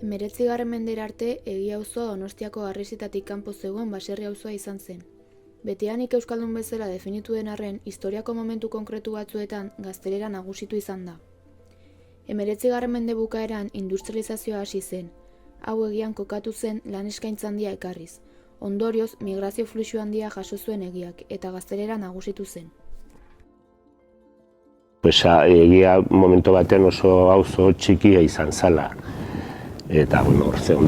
19. mendera arte Egi auzoa Donostiako Harresitatik kanpo zegoen baserri auzoa izan zen. Betianik euskaldun bezala definitu den arren, historiako momentu konkretu batzuetan gaztelera nagusitu izan da. 19. mende bukaeran industrializazioa hasi zen. Hau egian kokatu zen lan eskaintza handia ekarriz. Ondorioz, migrazio fluxu handia jaso zuen egiak eta gaztelera nagusitu zen. Egia momentu batean oso auzo txikia izan zala. Eta,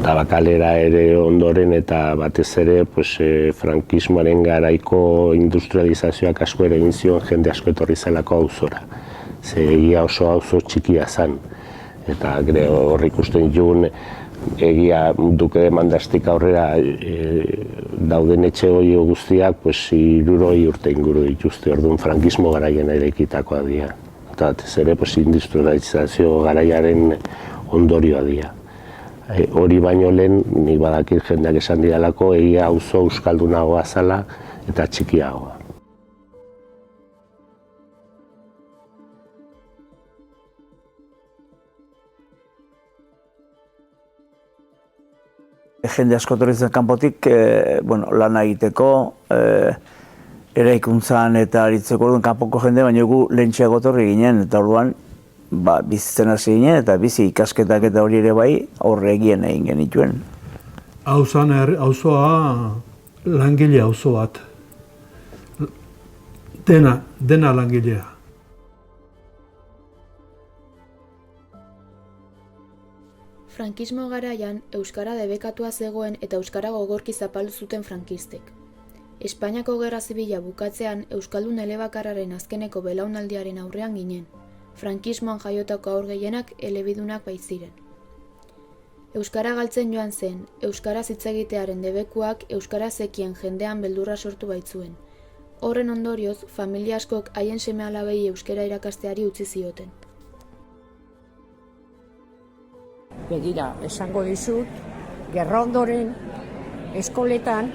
Tabakalera ere ondoren eta batez ere frankismoaren garaiko industrializazioak asko ere egin zion jende asko etorri zelako auzora. Egia oso auzo txikia zen. Eta hor ikusten ditugun egia Duke de Mandastik aurrera dauden etxe hori guztiak 60 urte inguru dituzte, orduan frankismo garaian eraikitakoa dira. Eta batez ere industrializazio garaiaren ondorioa dira. Hori baino lehen, nik badakit jendeak esan didalako, egia auzo euskaldunagoa zala eta txikiagoa. Jende asko etorri zen kanpotik lana egiteko, eraikuntzan eta aritzeko orduan kanpoko jende, baina gu lehentxeago etorri ginen, eta orduan bizitzen hasi ginen eta bizi ikasketak eta hori ere bai horre egien egin genituen. Auzoa langile auzo bat. Dena langilea. Frankismo garaian, euskara debekatua zegoen eta euskara gogorki zapaldu zuten frankistek. Espainiako Gerra Zibila bukatzean euskaldun elebakarraren azkeneko belaunaldiaren aurrean ginen. Frankismoan jaiotako haur gehienak elebidunak baitziren. Euskara galtzen joan zen, euskaraz hitz egitearen debekuak euskara zekien jendean beldurra sortu baitzuen. Horren ondorioz, familia askok haien seme-alabei euskara irakasteari utzi zioten. Begira, esango dizut, gerra ondoren, eskoletan,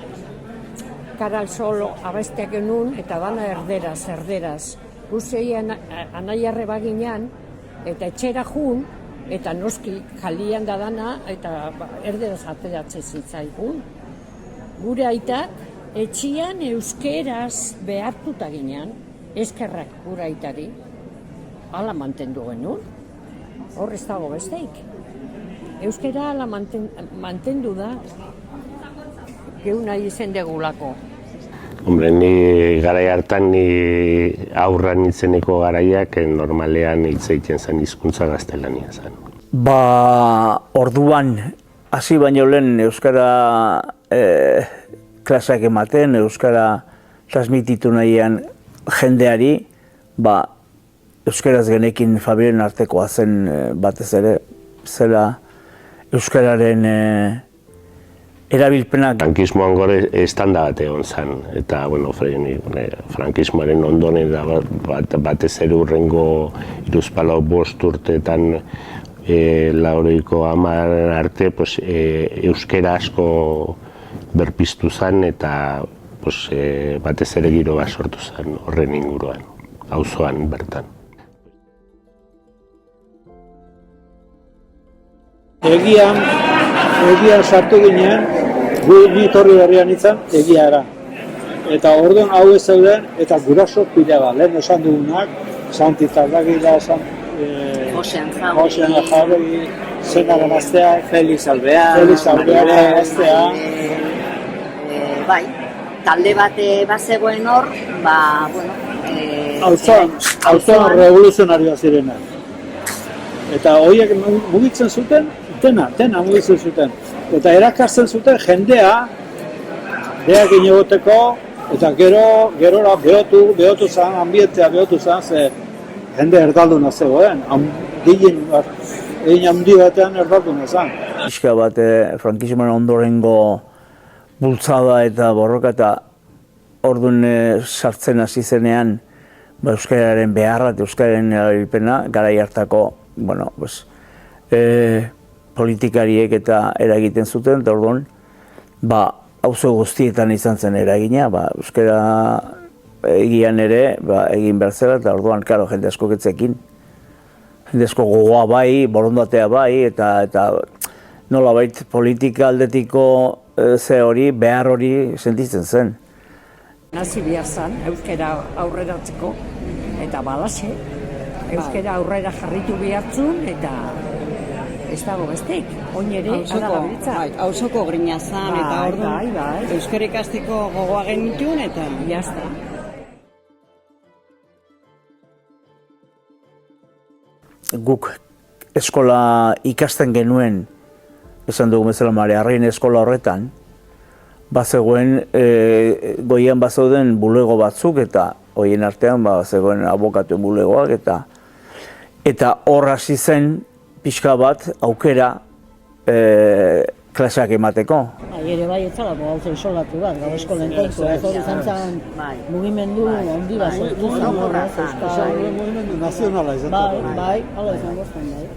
Karal Solo abestiak genuen eta dana erderaz. Guzei anaiarre baginan, eta etxera jun, eta noski jalian da dana, eta erderaz ateratzen zitzaigun. Gure aitak, etxian euskeraz behartuta ginean, eskerrak gure aitari, hala mantendu genuen. Hor ez dago besteik. Euskera hala mantendu da, geuna izen degulako. Ni garai hartan aurran hitzeneko garaiak normalean hitz egiten zen hizkuntza gaztelania zen. Orduan, hasi baino lehen euskara klaseak ematen, euskara transmititu nahian jendeari, euskaraz genekin familien artekoa zen batez ere, zela euskararen erabilpenak. Frankismoan gore estanda bat egon zen, eta frankismoaren ondoren batez ere hurrengo 75 urteetan laurogeiko hamarren arte euskara asko berpiztu zen eta batez ere giro bat sortu zen horren inguruan, auzoan bertan. Egian sartu ginen, ni torri berrian nintzen, egiara. Eta orduan hau ez zeuden, eta guraso pila bat, lehen esan dugunak, Santi Tardagila, Josean Jabegi, Zenaren Aztea, Felix Alvear Aztea. Bai, talde bat bazegoen hor, auzoan revoluzionarioa zirenak. Eta horiek mugitzen zuten, dena mugitzen zuten. Eta erakartzen zuten jendea, behakin egoteko, eta gerora behotu zen, ambientea behotu zen, ze jende erdalduna zegoen, egin handi batean erdalduna zen. Pixka bat frankismoan ondorengo bultzada eta borroka eta orduan sartzen hasi zenean euskararen beharra eta euskararen erabilpena garai hartako politikariek eta eragiten zuten, eta orduan, auzo guztietan izan zen eragina, euskara egian ere egin behar zela, eta orduan, jende asko ketzekin. Jende asko gogoa bai, borondatea bai, eta nolabait politika aldetiko ze hori, behar hori sentitzen zen. Nazi behar zen, euskara aurreratzeko, eta balaxe, euskara aurrera jarritu behartzun, eta ez dago bestek, oin ere, adalabiltza. Hauzoko grina zan, eta orduan, euskara ikasteko gogoa genitun, eta jazta. Guk eskola ikasten genuen, esan dugu bezala Mariarrein eskola horretan, bazegoen goian bazeuden bulego batzuk eta horien artean bazegoen abokatuen bulegoak eta hor hasi zen pixka bat aukera klaseak emateko. Ere bai etzalako gauza isolatu bat, gau eskolen kontua, ez hori izan zen mugimendu handi bat sortu zen. Mugimendu nazionala izaten. Bai, hala izango zen, bai.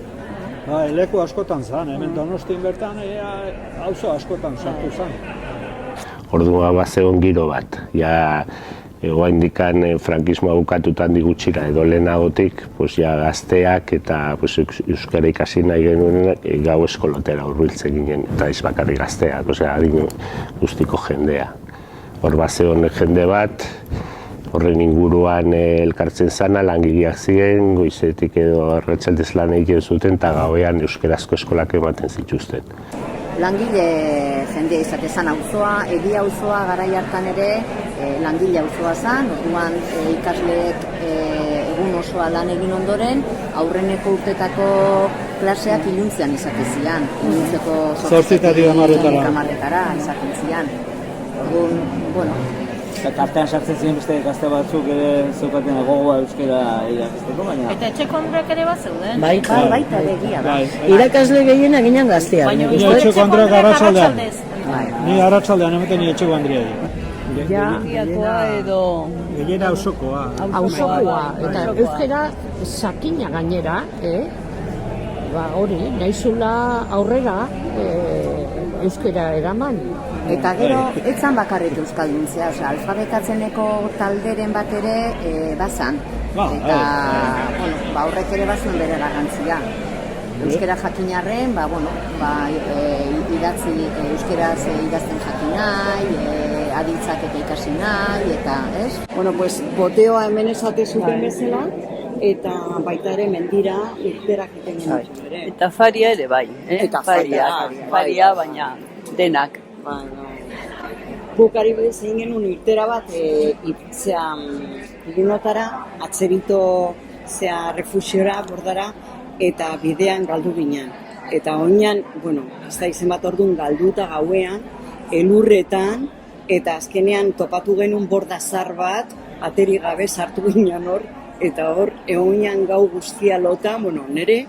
Bai, leku askotan zen, hemen Donostin bertan auzo askotan sartu zen. Ordua bazegon giro bat, ja oraindikan frankismoa bukatutan digutxira edo lehenagotik, ja gazteak eta euskara ikasi nahi genuen gau eskolotera hurbiltzen ginen, eta ez bakarrik gazteak, adin guztiko jendea. Hor bazegon jende bat, horren inguruan elkartzen zana, langileak ziren, goizetik edo arratsaldez lan egiten zuten, eta gauean euskarazko eskolak ematen zituzten. Langile jendea izatezan auzoa, egia auzoa garai hartan ere langile auzoa zen, orduan ikasleek egun osoa lan egin ondoren, aurreneko urtetako klaseak iluntzean izatezian, iluntzeko 8:00-10:00 izaten zian. Orduan, bueno, Eta artean sartzen ziren beste gazte batzuk ere zeukaten gogoa euskara irakasteko, baina... Eta etxeko andreak ere bat zeuden? Baita egia da. Irakasle gehienak ginen gazteak. Ni etxeko andreak arratsaldean. Ni arratsaldean ematen ni etxeko andreari. Jakoa edo... Gehiena auzokoa. Auzokoa, eta euskara sakina gainera, hori, nahizula aurrera euskara eraman. Eta gero, etzan bakarrik euskalduntzea, alfabetatzeneko talderen bat ere bazan. Eta, horrek ere bazuen bere garrantzia. Euskara jakinarren, idatzi euskaraz idazten jakin nahi, aditzak eta ikasi nahi, eta, ez? Bueno, pues, boteoa hemen esate zuten bezala, eta baita ere mendira irterak egiten ere. Eta faria ere bai, Eta faria baina denak. Guk ari zein genuen irtera bat, ilunotara, atzerito refusiora, bordara, eta bidean galdu ginen. Eta oinan, ez da izen bat orduan galduta gauean, elurretan, eta azkenean topatu genuen borda zar bat, ateri gabe sartu ginen hor, eta hor, egoinan gau guztia lota, nire,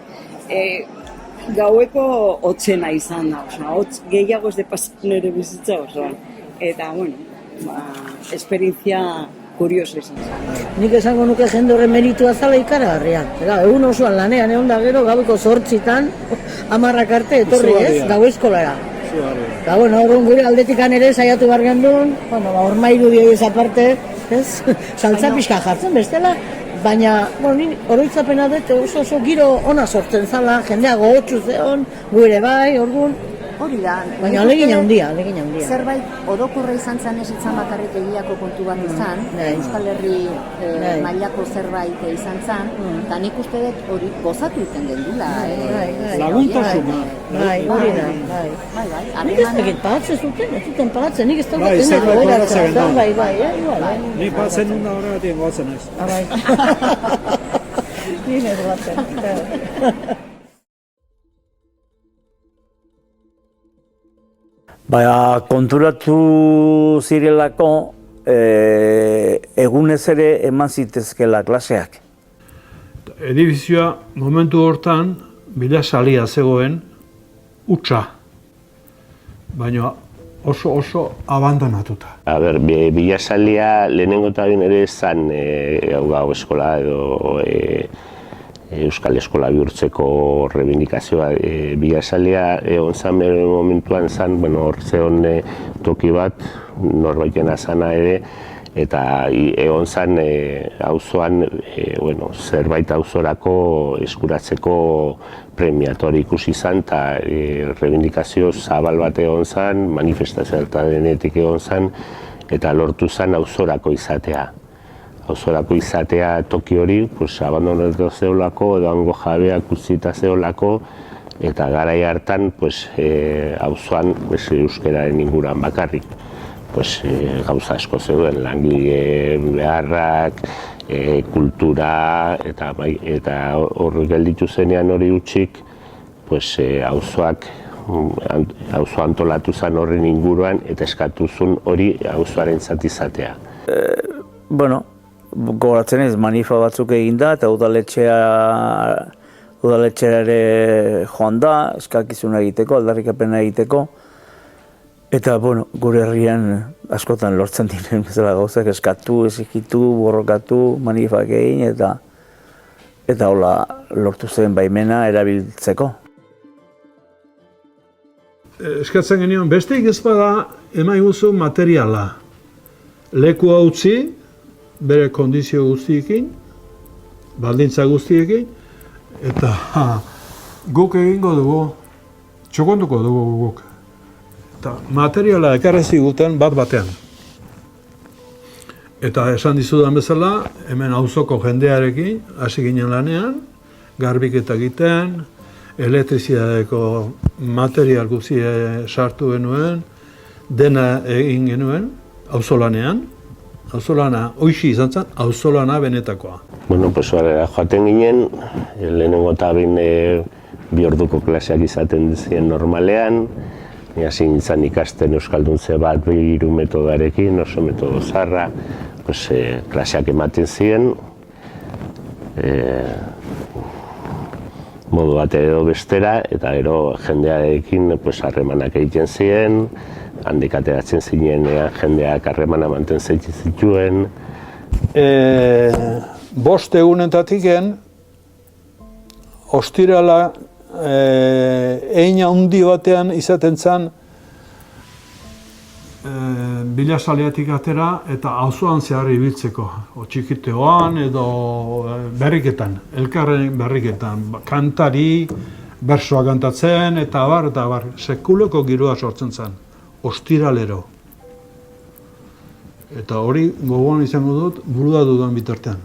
gaueko hotzena izan da, hotz gehiago ez de pasan nire bizitza osoan. Eta, esperientzia kurioso izan zen. Nik esango nuke jende horren meritua zala ikaragarria. Egun osoan lanean egon da gero, gaueko 8:00 10:00 arte etorri ez, gau eskolara. Eta, orduan gure aldetikan ere saiatu behar gendun, hormairu dioiz aparte, ez, saltza pixka jartzen bestela, baina, oroitzapena dut oso giro ona sortzen zala, jendea gogotsu zeon, gure bai, orduan, hori da. Baina alegin handia. Zerbait orokorra izan zen ez izan bakarrik egiako kontu bat izan, Euskal Herri mailako zerbait izan zen, eta nik uste dut hori gozatu iten gendula. Laguntasuna. Hori da. Nik ez dakit pahatzen zuten, ez zuten pahatzen, nik ez daukaten bai. Nik pahatzen nunda horregatik goatzen ez. Nik ez goatzen. Baina konturatu zirelako egunez ere eman zitezkela klaseak. Edifizioa momentu hortan bilasalia zegoen hutsa, baina oso abandonatuta. Bilasalia lehenengo eta bain ere zan gau eskola edo Euskal Eskola bihurtzeko rebindikazioa. Bilasalia egon zan bere momentuan zan, hor zeon toki bat, norbaitena zana ere, eta egon zen auzoan zerbait auzorako eskuratzeko premiatori ikusi zen, eta reivindikazio zabal bat egon zen, manifestazio denetik egon zen, eta lortu zen auzorako izatea. Auzorako izatea toki hori, abandonatu zeolako, edo hango jabeak utzita zeolako, eta garai hartan auzoan euskararen inguruan bakarrik. Gauza asko zeuden, langile beharrak, kultura, eta hor gelditu zenean hori utzik, auzoa antolatu zen horren inguruan, eta eskatu zuen hori auzoaren izatea. Gogoratzen ez, manifa batzuk egin da, eta udaletxera ere joan da, eskakizuna egiteko, aldarrikapena egiteko. Eta, gure herrian askotan lortzen diren bezala gauzak, eskatu, ezikitu, borrokatu, manifak egin, eta hola lortu zen baimena erabiltzeko. Eskatzen genion, besteik ez bada emaiguzu materiala. Lekua utzi, bere kondizio guztiekin, baldintza guztiekin, eta guk egingo dugu, txokonduko dugu guk. Eta materiala ekarri ziguten bat-batean. Eta esan dizudan bezala, hemen auzoko jendearekin hasi ginen lanean, garbiketa egiten, elektrizidadeko material guztie sartu genuen, dena egin genuen, auzolanean. Auzolana, hoixi izan zen, auzolana benetakoa. Joaten ginen, lehenengo eta bi orduko klaseak izaten ziren normalean, hasi nintzen ikasten euskalduntze bat 3 metodarekin, oso metodo zaharra, klaseak ematen ziren, modu bat edo bestera, eta gero jendearekin harremanak egiten ziren, handik ateratzen zinen jendeak harremana mantentzen zituen. 5 egunetatiken, ostirala egin handi batean izaten zen bilasaleatik atera eta auzoan zehar ibiltzeko. Txikiteoan edo berriketan, elkarren berriketan. Kantari, bersoa kantatzen eta abar, sekuleko giroa sortzen zen. Ostiralero. Eta hori gogoan izango dut, burua dudan bitartean.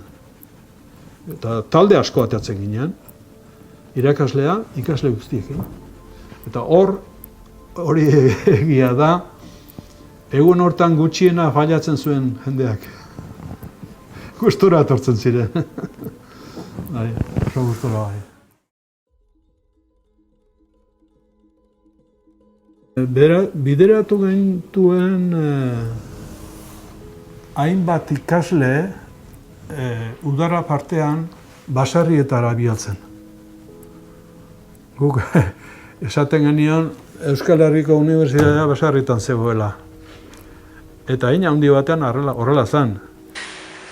Eta talde asko atatzen ginen. Irakaslea, ikasle guztiekin. Eta hori egia da, egun hortan gutxiena fallatzen zuen jendeak. Gustura etortzen ziren. Oso gustura bai. Bideratu gintuen hainbat ikasle udara partean baserrietara bialtzen. Guk esaten genion Euskal Herriko Unibertsitatea baserritan zegoela. Eta hain handi batean horrela zen.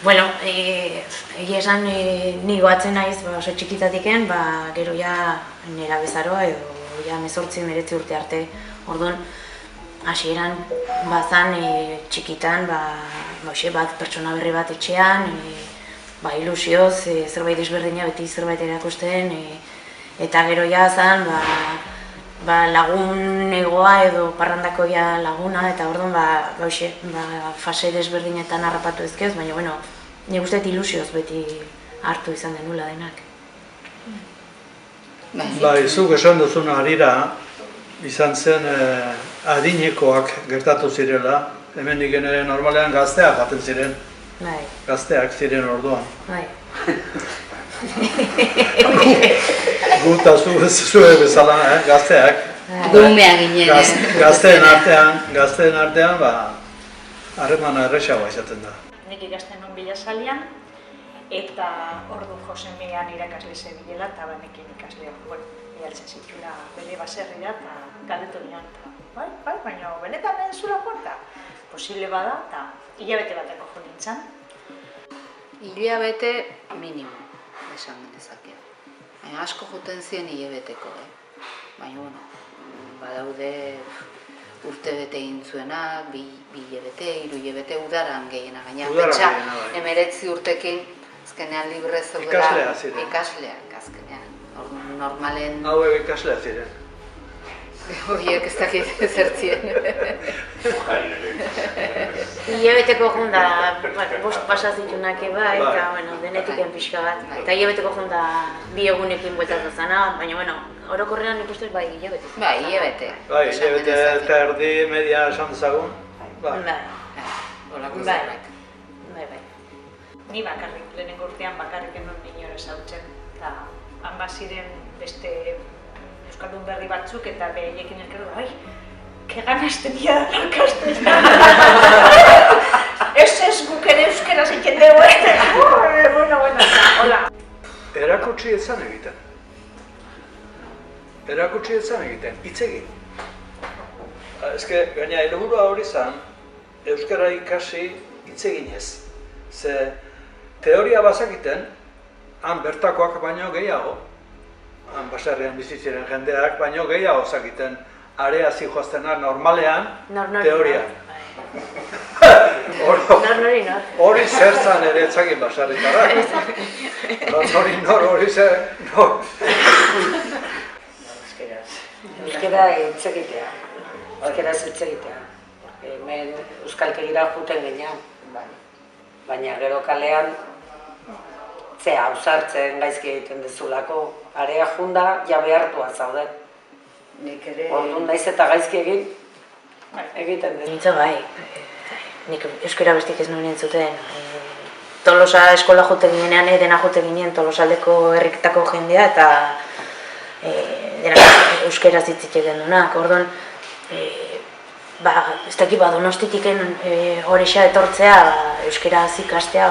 Bueno, egia esan ni goatzen naiz oso txikitatiken, gero ja nera bezaroa edo ja 18-19 urte arte. Orduan, hasieran bazan txikitan bat pertsona berri bat etxean, ilusioz, zerbait desberdina beti zerbait erakusten, eta gero ja zan, lagun egoa edo parrandako ja laguna, eta orduan fase desberdinetan harrapatu ezkez, baina, bueno, nik uste ilusioz beti hartu izan denula denak. Zuk esan duzuna harira, izan zen adinekoak gertatu zirela, hemen diken ere normalean gazteak jaten ziren. Gazteak ziren orduan. Guta zuen bezala, gazteak. Dumea ginen. Gazteen artean, harremana erresagoa izaten da. Nik ikasten nuen Bilasalian, eta ordu Josemian irakasle zebilela, eta banekin ikasleak bialtzen zitula bere baserrira, eta galdetu nian. Baina benetan zura porta? Posible bada, eta hilabete bateko jo nintzen. Hilabete minimo, esan genezake. Asko juten ziren hilabeteko, baina, badaude urte bete egin zuenak, 2 hilabete, 3 hilabete udaran gehiena gaina. Udaran Pentsa, gehiena, bai. 19 urtekin, azkenean libre zeudela. Ikasleak ziren. Ikasleak, azkenean. Normalen... Hauek ikasleak ziren. Horiek ez dakit zertzien. Hilabeteko junda, bost pasazitunak bai, eta denetiken pixka bat. Eta hilabeteko junda 2 egunekin bueltatu zana, baina orokorrean nik uste bai hilabete. Bai, hilabete. Bai, hilabete eta erdi media esan dezagun. Bai. Olako zerrak. Bai. Ni bakarrik, lehenengo urtean bakarrik enun inora zautzen. Eta han baziren beste euskaldun berri batzuk eta behaiekin elkardu, ai, que ganas tenía de hablar castellano. Ez guk ere euskera ziken dugu. Bueno, hola. Erakutsi etzan egiten. Erakutsi etzan egiten, hitz egin. Gaina, helburua hori zan, euskara ikasi hitz eginez. Ze teoria bazakiten, han bertakoak baino gehiago, han baserrian biziziren jendeak baino gehiago zakiten area zijoaztenak normalean teorian. Hori zer zan ere etzakin baserritarrak. Hori zer... Euskara hitz egitea. Euskaraz hitz egitea. Hemen euskaltegira juten ginean. Baina gero kalean ausartzen gaizki egiten dezulako. Area junda, jabe hartua zaude. Nik ere... Orduan naiz eta gaizki egiten dut. Nintza bai. Nik euskara bestik ez nuen entzuten. Tolosa eskola jote ginean, dena jote ginen Tolosaldeko herriketako jendea eta dena euskaraz hitz egiten duenak. Orduan, ez dakit Donostitiken horrexa etortzea, euskaraz ikastea,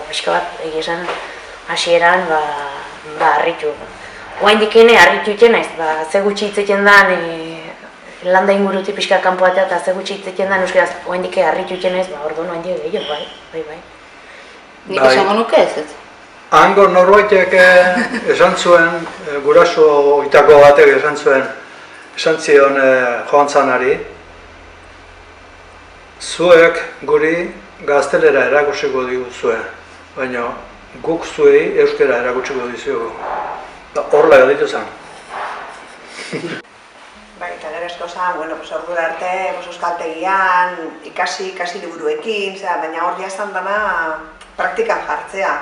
pixka bat egia esan hasieran harritu. Oaindik ene harritu iten naiz, ze gutxi hitz egiten dan landa ingurutik pixka kanpoatea eta ze gutxi hitz egiten dan euskaraz oaindik harritu iten naiz, orduan oaindik gehiago, bai. Nik esango nuke ez? Hango norbaitek esan zuen, guraso oitako batek esan zion Joan Zanari, zuek guri gaztelera erakutsiko diguzue, baina guk zuei euskara erakutsiko dizugu. Horrela gaditu zen. Bai, eta gero esko zen, ordu arte, euskaltegian, ikasi liburuekin, baina hor jazan dana praktikan jartzea.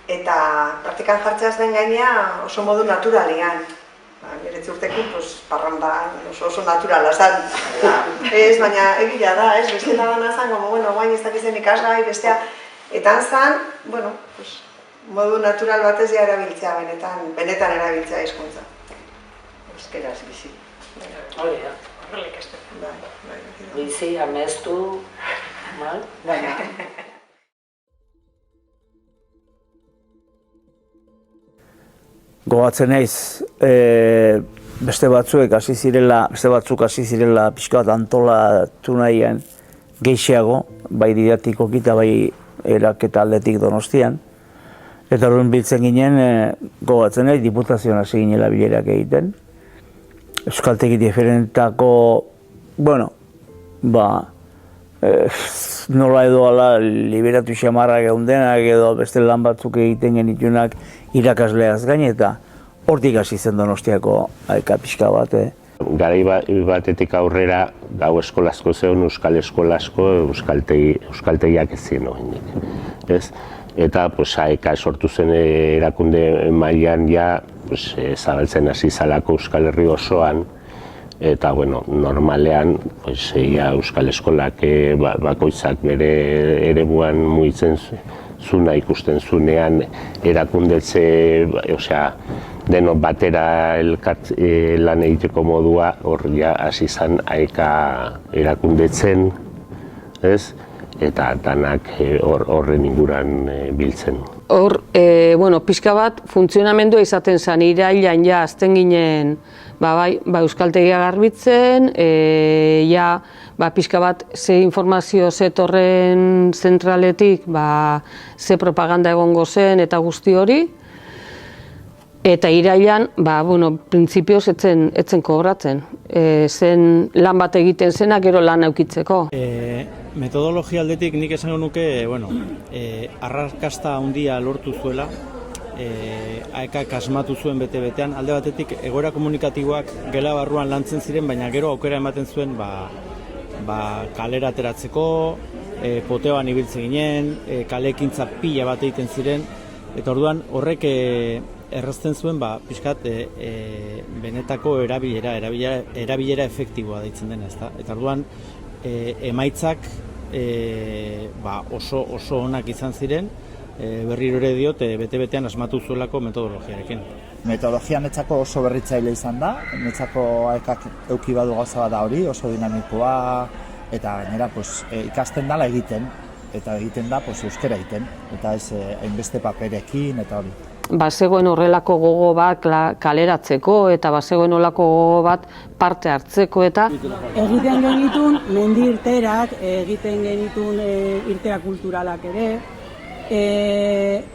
Eta praktikan jartzeaz den gainea oso modu naturalian. Niretz urtekin, parranda oso naturala zen. Ez, baina egia da, bestela dana zen, guain ez dakizen ikasgai, bestea. Eta zen, modu natural batez ja erabiltzea, benetan erabiltzea hizkuntza. Euskeraz bizi. Hori da. Horrelik ez dut. Bizi, amestu, baina... Gogatzen naiz, beste batzuk hasi zirela pixka bat antolatu nahian gehixeago, bai didaktikoki eta bai eraketa aldetik Donostian. Eta horren biltzen ginen, gogatzen naiz, diputazioan hasi ginela bilerak egiten. Euskaltegi diferentako, nola edo ala liberatu xamarrak egundenak edo beste lan batzuk egiten genitunak irakasleaz gain eta hortik hasi zen Donostiako aika pixka bat. Garai batetik aurrera gau eskolazko zeon, euskal eskolazko, euskaltegiak ez ziren horiek. Eta aeka sortu zen erakunde mailan zabaltzen hasi zalako Euskal Herri osoan. Eta, normalean, euskal eskolak bakoitzak bere eremuan mugitzen zuna ikusten zunean erakundetze, denok batera lan egiteko modua hor hasi zen aeka erakundetzen, eta danak horren inguran biltzen. Hor, pixka bat, funtzionamendua izaten zen, irailan azten ginen euskaltegia garbitzen, pixka bat ze informazio zetorren zentraletik, ze propaganda egongo zen eta guzti hori. Eta irailan, printzipioz etzen kobratzen. zen lan bat egiten zena gero lan aukitzeko. Metodologia aldetik nik esango nuke, arrakasta handia lortu zuela, AEKak asmatu zuen bete-betean, alde batetik egoera komunikatiboak gela barruan lantzen ziren, baina gero aukera ematen zuen kalera ateratzeko, poteoan ibiltzen ginen, kalekintza pila bat egiten ziren, eta orduan horrek errazten zuen pixkat benetako erabilera efektiboa deitzen dena, ezta? Eta orduan emaitzak oso onak izan ziren, berriro ere diot bete-betean asmatu zuelako metodologiarekin. Metodologia netzako oso berritzaile izan da, netzako AEKak eduki badu gauza bat da hori, oso dinamikoa, eta gainera ikasten dala egiten, eta egiten da euskara egiten, eta ez hainbeste paperekin eta hori. Bazegoen horrelako gogo bat kaleratzeko eta bazegoen horrelako gogo bat parte hartzeko eta egiten genitun mendi irterak, egiten genitun irtera kulturalak ere,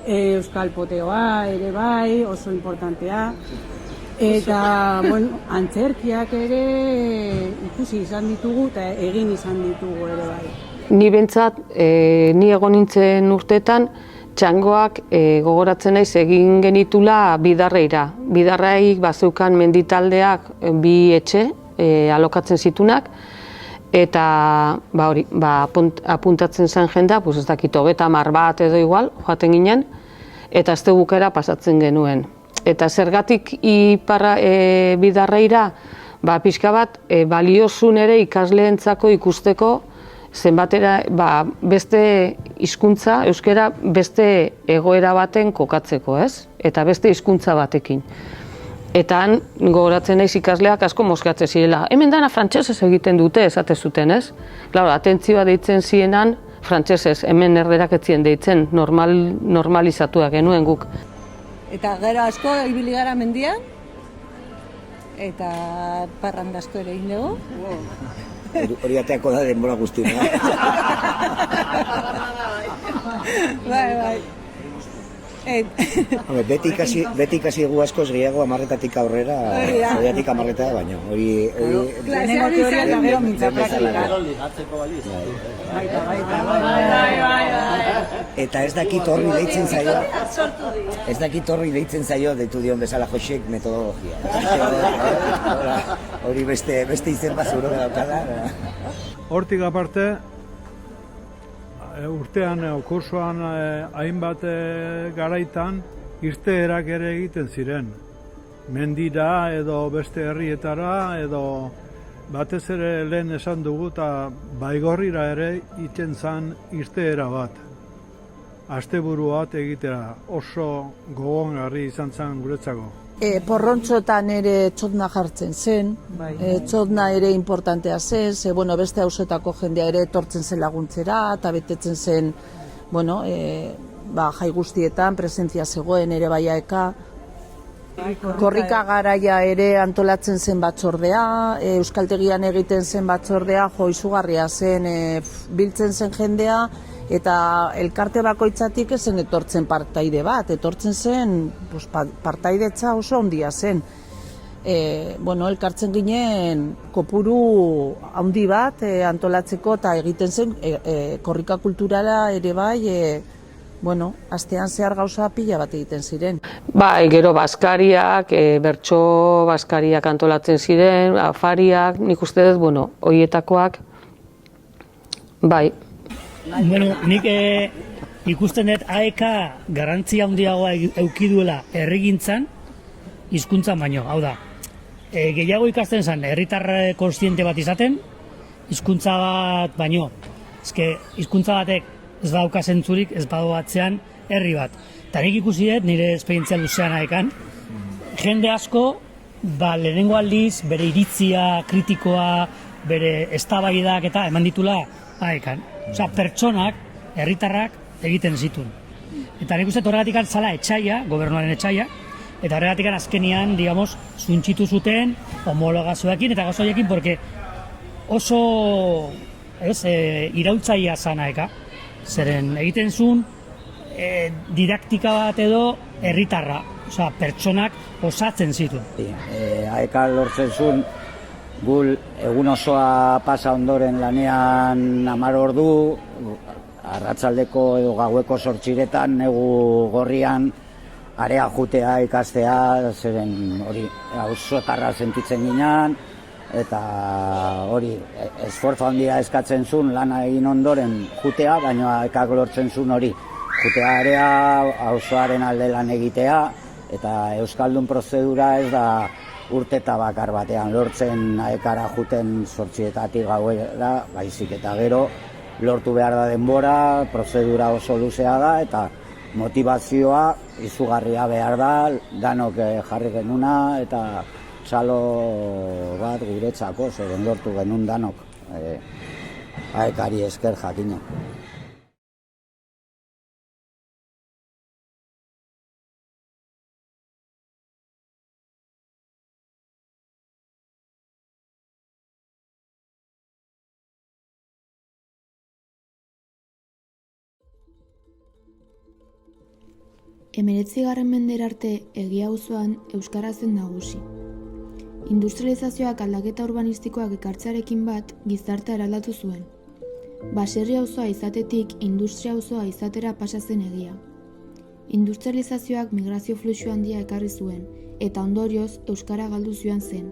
euskal poteoa ere bai, oso importantea, eta antzerkiak ere ikusi izan ditugu eta egin izan ditugu ere bai. Ni bentsat, ni egon nintzen urteetan, txangoak gogoratzen naiz egin genitula Bidarreira. Bidarraik bazeukan menditaldeak bi etxe alokatzen zitunak, eta apuntatzen zen jendea, ez dakit 30 bat edo igual, joaten ginen, eta azte bukera pasatzen genuen. Eta zergatik Bidarreira, pixka bat, baliozun ere ikasleentzako ikusteko, zenbatera beste hizkuntza, euskara beste egoera baten kokatzeko, ez? Eta beste hizkuntza batekin. Eta han gogoratzen naiz ikasleak asko mozkatzen zirela. Hemen dana frantsesez egiten dute, esate zuten, ez? Claro, atentzioa deitzen zienan frantsesez, hemen erderak ez zien deitzen, normalizatua genuen guk. Eta gero asko ibili gara mendian, eta parranda asko ere egin dugu. Hori ateako da denbora guztien. Bai. Beti ikasi egu askoz gehiago 10-etatik aurrera, 10-etatik 10-eta baino. Lehenengo teoria eta gero mintza praktika. Eta ez dakit horri deitzen zaio, deitu dion bezala Josek metodologia. Hori beste izen bat zuro daukala. Hortik aparte, urtean, kursoan hainbat garaitan irteerak ere egiten ziren. Mendira edo beste herrietara edo batez ere lehen esan dugu eta Baigorrira ere iten zan irteera bat. Asteburu bat egitera oso gogongarri izan zen guretzako. Porrontxotan ere txotna jartzen zen, txotna ere importantea zen, beste hausetako jendea ere etortzen zen laguntzera, eta betetzen zen, jai guztietan, presentzia zegoen ere bai AEK. Korrika garaia ere antolatzen zen batzordea, Euskaltegian egiten zen batzordea, izugarria zen, biltzen zen jendea, eta elkarte bakoitzatik ezen etortzen partaide bat, etortzen zen partaidetza oso handia zen. Elkartzen ginen kopuru handi bat antolatzeko eta egiten zen korrika kulturala ere bai, astean zehar gauza pila bat egiten ziren. Bai, gero baskariak, bertso baskariak antolatzen ziren, afariak, nik uste dut, horietakoak, bai. Nik ikusten dut AEK garrantzia handiagoa eduki duela herrigintzan, hizkuntzan baino, hau da. Gehiago ikasten zen herritar kontziente bat izaten, hizkuntza bat baino. Hizkuntza batek ez dauka zentzurik, ez badu batzean herri bat. Eta nik ikusi dut, nire esperientzia luzean AEKan, jende asko, lehenengo aldiz, bere iritzia, kritikoa, bere eztabaidak eta eman ditula AEKan. Osea, pertsonak, herritarrak egiten zituen. Eta nik uste horregatik zala etxaia, gobernuaren etxaia, eta horregatik azkenian, zuntxitu zuten homologazioekin eta gazoiekin, porque oso iraultzaia zan AEK. Zeren egiten zuen didaktika bat edo herritarra, osea, pertsonak osatzen zituen. AEK lortzen zuen Gul egun osoa pasa ondoren lanean 10 ordu, arratsaldeko edo gaueko 8 negu gorrian area jutea ikastea, zeren hori auzotarra sentitzen ginean, eta hori esfortzu handia eskatzen zuen lana egin ondoren jutea, baina ekak lortzen zuen hori jutea area auzoaren alde lan egitea, eta euskaldun prozedura ez da urteta bakar batean lortzen ekara juten 8 gauera, baizik eta gero lortu behar da denbora, prozedura oso luzea da, eta motivazioa izugarria behar da, danok jarri genuna, eta txalo bat guretzako, zeren lortu genuen danok, aekari esker jakina. Hemeretzigarren mendera arte Egia auzoan euskara zen nagusi. Industrializazioak aldaketa urbanistikoak ekartzearekin bat gizartea eraldatu zuen. Baserri auzoa izatetik industria auzoa izatera pasa zen Egia. Industrializazioak migrazio fluxu handia ekarri zuen, eta ondorioz euskara galdu joan zen.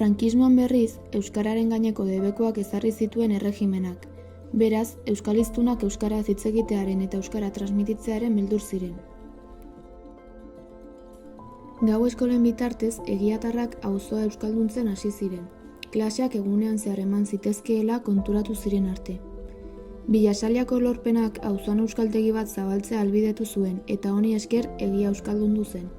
Frankismoan berriz, euskararen gaineko debekuak ezarri zituen erregimenak. Beraz, euskaliztunak euskara hitz egitearen eta euskara transmititzearen beldur ziren. Gau eskolen bitartez, egiatarrak auzoa euskalduntzen hasi ziren. Klaseak egunean zehar eman zitezkeela konturatu ziren arte. Bilasaliako lorpenak auzoan euskaltegi bat zabaltzea ahalbidetu zuen, eta honi esker Egia euskaldundu zen.